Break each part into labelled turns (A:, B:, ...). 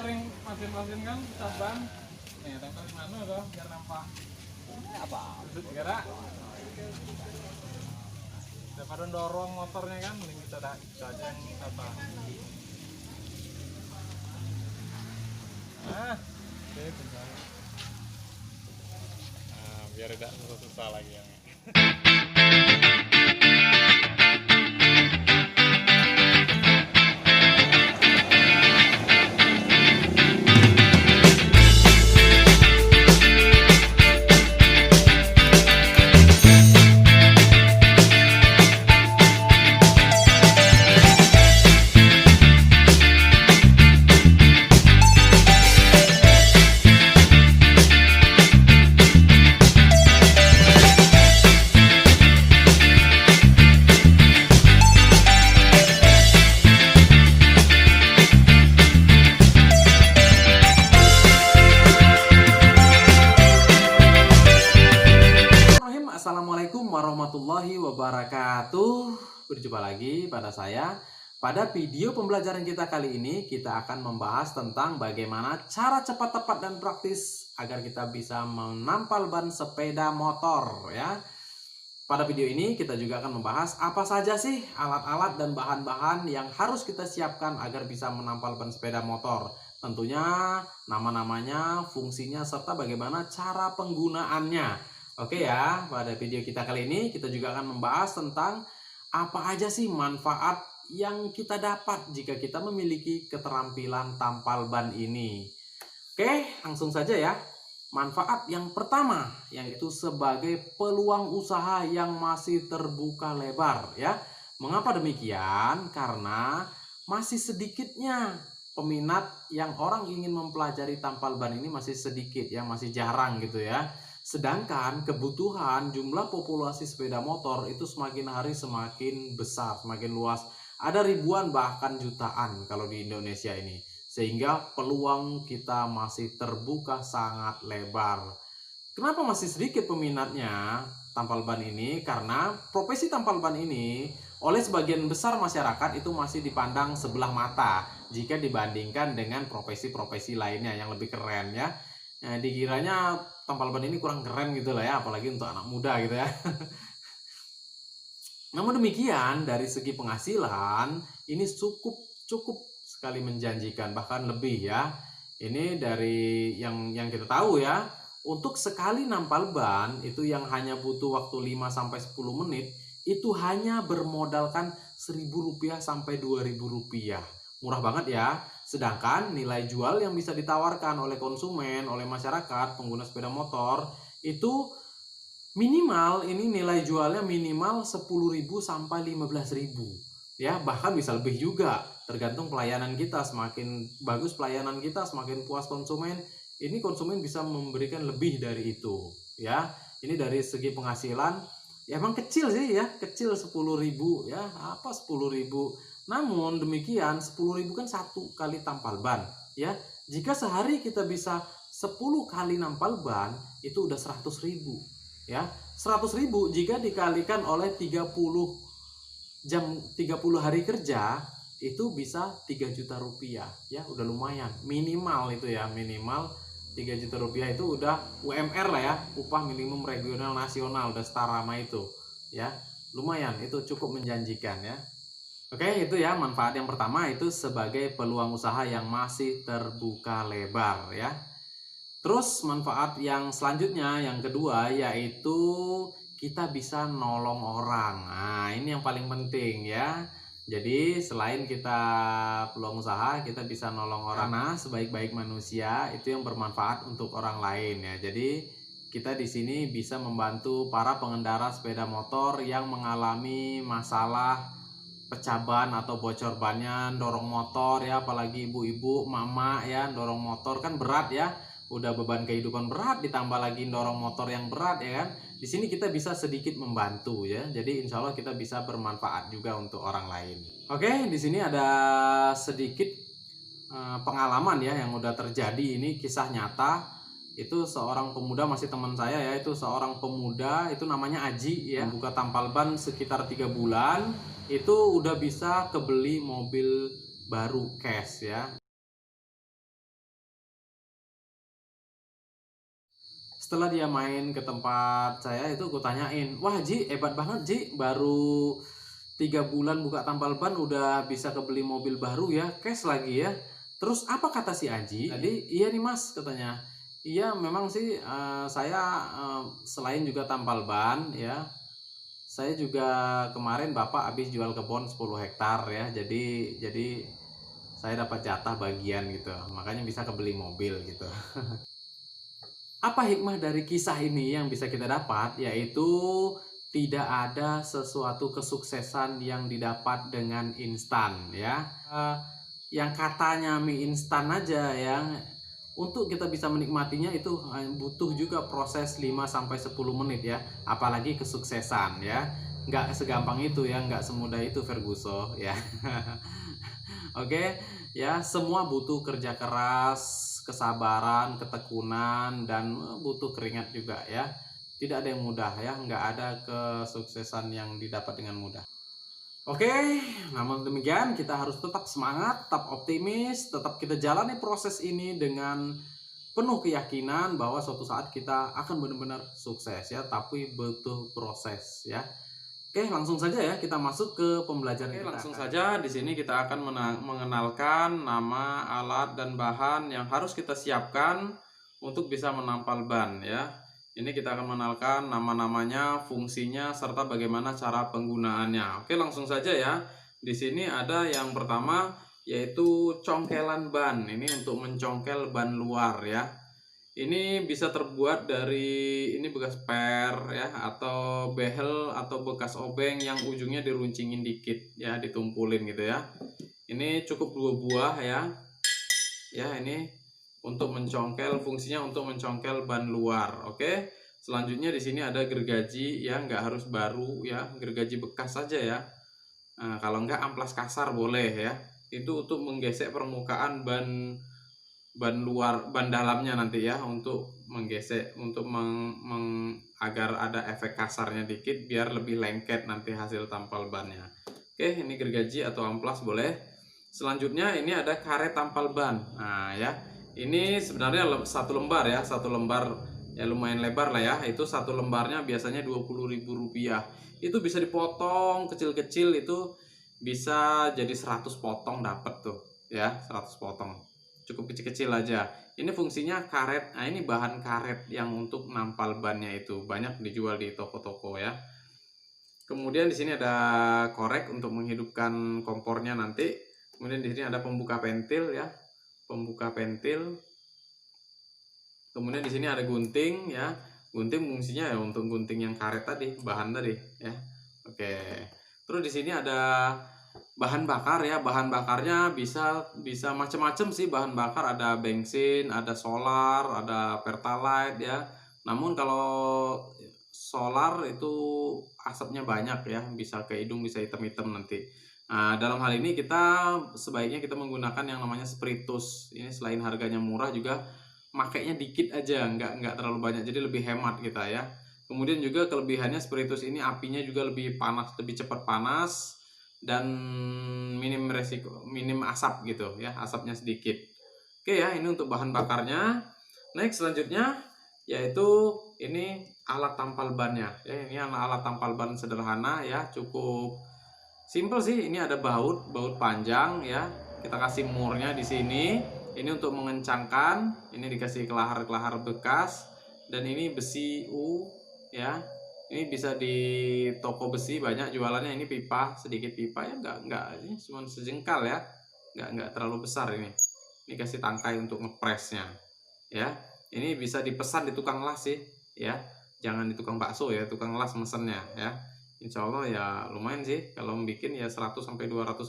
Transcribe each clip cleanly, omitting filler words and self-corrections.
A: sering masin-masin kan saban. Nih, tempel di mana tuh biar nampak.
B: Apa?
A: Kira daripada dorong motornya kan, mending kita saja yang apa. Oke, bentar. Nah, biar tidak susah lagi ya.
B: Assalamualaikum warahmatullahi wabarakatuh. Berjumpa lagi pada saya. Pada video pembelajaran kita kali ini, kita akan membahas tentang bagaimana cara cepat, tepat, dan praktis agar kita bisa menampal ban sepeda motor ya. Pada video ini kita juga akan membahas apa saja sih alat-alat dan bahan-bahan yang harus kita siapkan agar bisa menampal ban sepeda motor. Tentunya nama-namanya, fungsinya, serta bagaimana cara penggunaannya. Oke ya, pada video kita kali ini kita juga akan membahas tentang apa aja sih manfaat yang kita dapat jika kita memiliki keterampilan tampal ban ini. Oke, langsung saja ya. Manfaat yang pertama, yaitu sebagai peluang usaha yang masih terbuka lebar ya. Mengapa demikian? Karena masih sedikitnya peminat yang orang ingin mempelajari tampal ban ini masih sedikit ya, masih jarang gitu ya. Sedangkan kebutuhan jumlah populasi sepeda motor itu semakin hari semakin besar, semakin luas. Ada ribuan bahkan jutaan kalau di Indonesia ini. Sehingga peluang kita masih terbuka sangat lebar. Kenapa masih sedikit peminatnya tampal ban ini? Karena profesi tampal ban ini oleh sebagian besar masyarakat itu masih dipandang sebelah mata jika dibandingkan dengan profesi-profesi lainnya yang lebih keren ya. Nah, dikiranya tampal ban ini kurang keren gitu lah ya, apalagi untuk anak muda gitu ya. Namun demikian, dari segi penghasilan ini cukup sekali menjanjikan, bahkan lebih ya. Ini dari yang kita tahu ya, untuk sekali nampal ban itu yang hanya butuh waktu 5-10 menit itu hanya bermodalkan Rp1.000 sampai Rp2.000. Murah banget ya. Sedangkan nilai jual yang bisa ditawarkan oleh konsumen, oleh masyarakat, pengguna sepeda motor itu minimal, ini nilai jualnya minimal Rp10.000 sampai Rp15.000. Ya, bahkan bisa lebih juga, tergantung pelayanan kita. Semakin bagus pelayanan kita, semakin puas konsumen, ini konsumen bisa memberikan lebih dari itu, ya. Ini dari segi penghasilan, ya emang kecil sih ya, kecil Rp10.000 ya, apa Rp10.000. Namun demikian, Rp10.000 kan satu kali tampal ban, ya. Jika sehari kita bisa 10 kali nampal ban, itu udah Rp100.000, ya. Rp100.000 jika dikalikan oleh 30 jam, 30 hari kerja, itu bisa Rp3 juta ya. Udah lumayan, minimal itu ya, minimal Rp3 juta itu udah UMR lah ya, upah minimum regional nasional, udah setara sama itu ya. Lumayan, itu cukup menjanjikan ya. Oke, itu ya manfaat yang pertama, itu sebagai peluang usaha yang masih terbuka lebar ya. Terus manfaat yang selanjutnya, yang kedua, yaitu kita bisa nolong orang. Nah, ini yang paling penting ya. Jadi selain kita peluang usaha, kita bisa nolong orang. Karena sebaik-baik manusia itu yang bermanfaat untuk orang lain ya. Jadi kita di sini bisa membantu para pengendara sepeda motor yang mengalami masalah pecah ban atau bocor bannya, dorong motor ya, apalagi ibu-ibu, mama ya, dorong motor kan berat ya. Udah beban kehidupan berat, ditambah lagi dorong motor yang berat ya kan. Di sini kita bisa sedikit membantu ya. Jadi insya Allah kita bisa bermanfaat juga untuk orang lain. Oke, di sini ada sedikit pengalaman ya yang udah terjadi. Ini kisah nyata. Itu seorang pemuda, masih teman saya ya, itu seorang pemuda, itu namanya Aji ya, buka tampal ban sekitar 3 bulan, itu udah bisa kebeli mobil baru cash ya. Setelah dia main ke tempat saya itu gue tanyain, wah Ji hebat banget Ji, baru 3 bulan buka tambal ban udah bisa kebeli mobil baru ya, cash lagi ya. Terus apa kata si Aji? Tadi iya nih mas katanya. Iya memang sih saya selain juga tambal ban ya, saya juga kemarin bapak habis jual kebun 10 hektar ya, jadi saya dapat jatah bagian gitu, makanya bisa kebeli mobil gitu. Apa hikmah dari kisah ini yang bisa kita dapat? Yaitu tidak ada sesuatu kesuksesan yang didapat dengan instan ya. Yang katanya mie instan aja yang untuk kita bisa menikmatinya itu butuh juga proses 5-10 menit ya. Apalagi kesuksesan ya. Nggak segampang itu ya, nggak semudah itu Ferguson ya. Oke, ya semua butuh kerja keras, kesabaran, ketekunan, dan butuh keringat juga ya. Tidak ada yang mudah ya, nggak ada kesuksesan yang didapat dengan mudah. Oke, namun demikian kita harus tetap semangat, tetap optimis, tetap kita jalani proses ini dengan penuh keyakinan bahwa suatu saat kita akan benar-benar sukses ya, tapi butuh proses ya. Oke, langsung saja ya kita masuk ke pembelajaran kita. Langsung saja di sini kita akan mengenalkan nama, alat, dan bahan yang harus kita siapkan untuk bisa menampal ban ya. Ini kita akan mengenalkan nama-namanya, fungsinya, serta bagaimana cara penggunaannya. Oke, langsung saja ya. Di sini ada yang pertama yaitu congkelan ban. Ini untuk mencongkel ban luar ya. Ini bisa terbuat dari ini bekas per ya, atau behel atau bekas obeng yang ujungnya diruncingin dikit ya, ditumpulin gitu ya. Ini cukup 2 buah ya. Ya, ini untuk mencongkel, fungsinya untuk mencongkel ban luar. Oke. Selanjutnya di sini ada gergaji ya, nggak harus baru ya, gergaji bekas saja ya. Nah, kalau nggak amplas kasar boleh ya. Itu untuk menggesek permukaan ban luar, ban dalamnya nanti ya, untuk menggesek, untuk agar ada efek kasarnya dikit biar lebih lengket nanti hasil tampal bannya. Oke, ini gergaji atau amplas boleh. Selanjutnya ini ada karet tampal ban. Nah ya, ini sebenarnya satu lembar ya, satu lembar ya lumayan lebar lah ya. Itu satu lembarnya biasanya Rp20.000. Itu bisa dipotong kecil-kecil, itu bisa jadi 100 potong dapat tuh ya, 100 potong. Cukup kecil-kecil aja. Ini fungsinya karet. Nah, ini bahan karet yang untuk nampal bannya itu. Banyak dijual di toko-toko ya. Kemudian di sini ada korek untuk menghidupkan kompornya nanti. Kemudian di sini ada pembuka pentil ya. Pembuka pentil. Kemudian di sini ada gunting ya. Gunting fungsinya ya untuk gunting yang karet tadi, bahan tadi ya. Oke. Terus di sini ada bahan bakar ya, bahan bakarnya bisa macam-macam sih bahan bakar, ada bensin, ada solar, ada pertalite ya. Namun kalau solar itu asapnya banyak ya, bisa ke hidung, bisa hitam-hitam nanti. Nah, dalam hal ini kita sebaiknya kita menggunakan yang namanya spiritus. Ini selain harganya murah juga makainya dikit aja, nggak terlalu banyak, jadi lebih hemat kita ya. Kemudian juga kelebihannya spiritus ini apinya juga lebih panas, lebih cepat panas, dan minim resiko, minim asap gitu ya, asapnya sedikit. Oke ya, ini untuk bahan bakarnya. Next selanjutnya yaitu ini alat tampal bannya ya. Ini alat tampal ban sederhana ya, cukup simple sih. Ini ada baut panjang ya, kita kasih murnya di sini. Ini untuk mengencangkan, ini dikasih kelahar bekas, dan ini besi U ya. Ini bisa di toko besi banyak jualannya. Ini pipa, sedikit pipa ya, enggak ini cuma sejengkal ya, enggak terlalu besar ini. Ini kasih tangkai untuk ngepresnya ya. Ini bisa dipesan di tukang las sih ya, jangan di tukang bakso ya, tukang las mesennya ya. Insya Allah ya lumayan sih, kalau bikin ya 100-200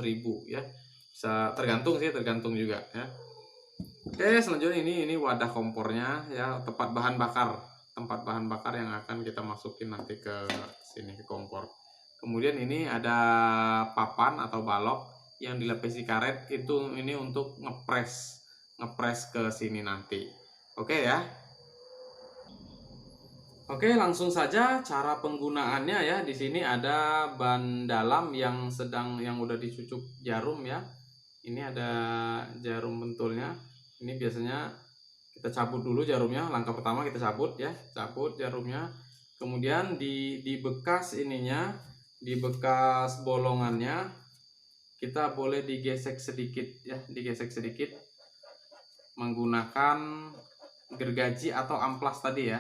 B: ribu ya, bisa tergantung sih, tergantung juga ya. Oke, selanjutnya ini wadah kompornya ya, tempat bahan bakar yang akan kita masukin nanti ke sini, ke kompor. Kemudian ini ada papan atau balok yang dilapisi karet, itu ini untuk ngepres ke sini nanti. Oke ya. Oke, langsung saja cara penggunaannya ya. Di sini ada ban dalam yang udah dicucuk jarum ya. Ini ada jarum pentulnya. Ini biasanya Kita cabut dulu jarumnya. Langkah pertama kita cabut ya, cabut jarumnya. Kemudian di bekas ininya, di bekas bolongannya kita boleh digesek sedikit ya, digesek sedikit menggunakan gergaji atau amplas tadi ya,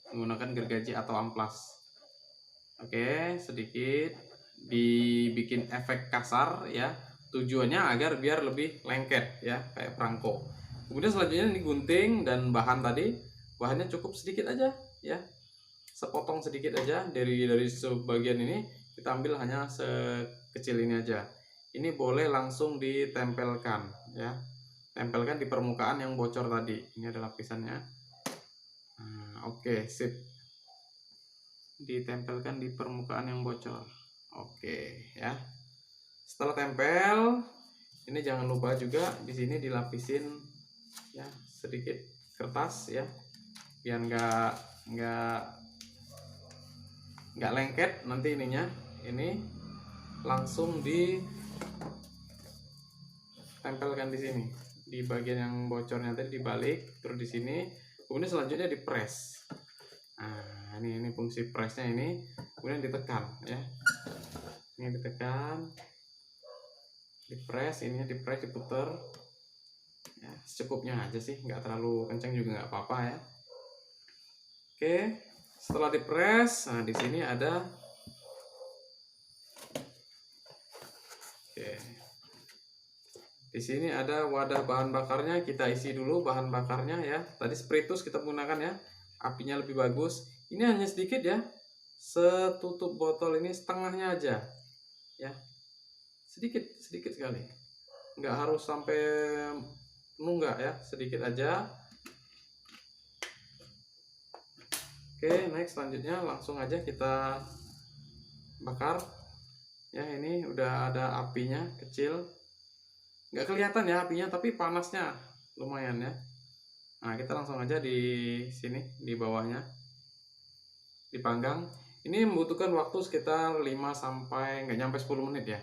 B: menggunakan gergaji atau amplas. Oke, sedikit dibikin efek kasar ya, tujuannya agar biar lebih lengket ya, kayak perangko. Kemudian selanjutnya digunting, dan bahan tadi, bahannya cukup sedikit aja ya, sepotong sedikit aja dari sebagian ini, kita ambil hanya sekecil ini aja. Ini boleh langsung ditempelkan ya, tempelkan di permukaan yang bocor tadi. Ini adalah lapisannya. Nah, oke, sip, ditempelkan di permukaan yang bocor. Oke ya, setelah tempel ini jangan lupa juga di sini dilapisin ya sedikit kertas ya, biar nggak lengket nanti ininya. Ini langsung ditempelkan di sini, di bagian yang bocornya tadi dibalik, terus di sini. Kemudian selanjutnya dipres. Nah, ini fungsi presnya ini. Kemudian ditekan ya. Ini ditekan, dipres, ini dipres, diputer. Ya, secukupnya aja sih, nggak terlalu kencang juga nggak apa-apa ya. Oke, setelah dipres, nah di sini ada. Oke. Di sini ada wadah bahan bakarnya, kita isi dulu bahan bakarnya ya. Tadi spiritus kita gunakan ya, apinya lebih bagus. Ini hanya sedikit ya, setutup botol ini setengahnya aja ya, sedikit sekali, nggak harus sampai penuh, nggak ya, sedikit aja. Oke, next, selanjutnya langsung aja kita bakar ya. Ini udah ada apinya kecil, nggak kelihatan ya apinya, tapi panasnya lumayan ya. Nah, kita langsung aja di sini, di bawahnya dipanggang. Ini membutuhkan waktu sekitar 5 sampai nggak nyampe 10 menit ya,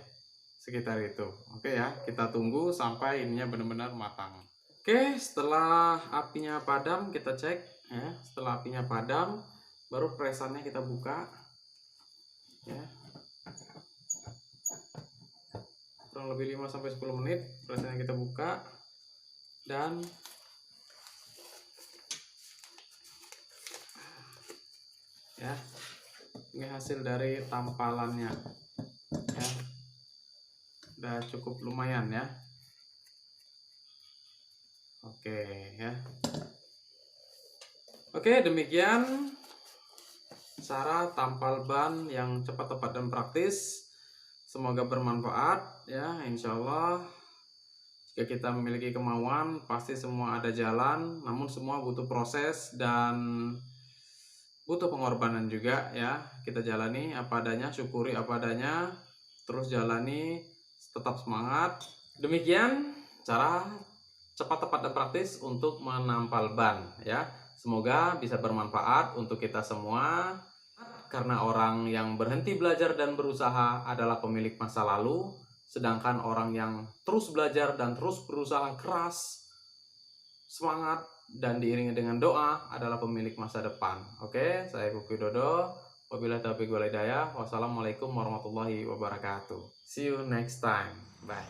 B: sekitar itu. Oke ya, kita tunggu sampai ininya benar-benar matang. Oke, setelah apinya padam kita cek ya. Setelah apinya padam, baru presannya kita buka ya. Kurang lebih 5 sampai 10 menit presannya kita buka, dan ya, ini hasil dari tampalannya ya, udah cukup lumayan ya. Oke ya, oke, demikian cara tampal ban yang cepat, tepat, dan praktis. Semoga bermanfaat ya. Insya Allah jika kita memiliki kemauan, pasti semua ada jalan. Namun semua butuh proses dan butuh pengorbanan juga ya. Kita jalani apa adanya, syukuri apa adanya, terus jalani, tetap semangat. Demikian cara cepat, tepat, dan praktis untuk menampal ban ya. Semoga bisa bermanfaat untuk kita semua, karena orang yang berhenti belajar dan berusaha adalah pemilik masa lalu, sedangkan orang yang terus belajar dan terus berusaha keras, semangat, dan diiringi dengan doa adalah pemilik masa depan. Oke, saya Kuku Dodo. Wabillahi taufiq wal hidayah. Wassalamualaikum warahmatullahi wabarakatuh. See you next time. Bye.